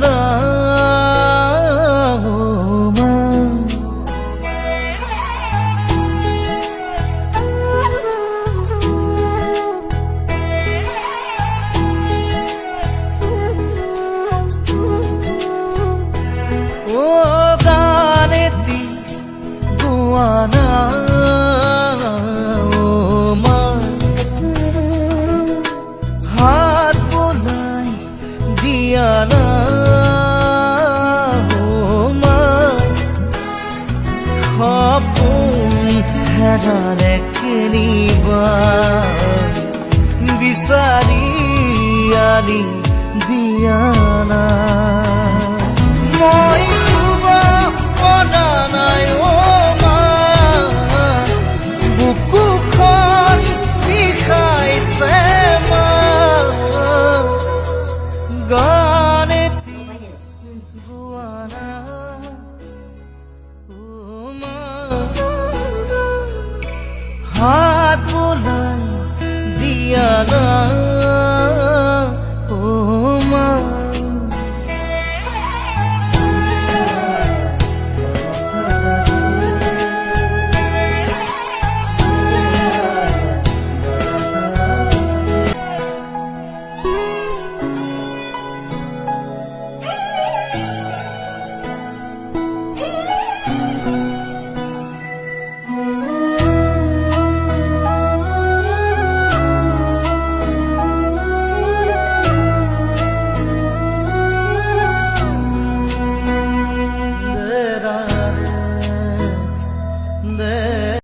না ও মা। ও গানেতি গোয়ানা ও মা, হাত বোলাই দিয়া না ও মা, সপোন হেৰালে কেনিবা বিচাৰি আনি দিয়া না। মই শুব পৰা নাই ও মা, বুকুখন বিষাইছে মা, গানেতি গোৱা না ও মা, হাত বোলাই দিয়া না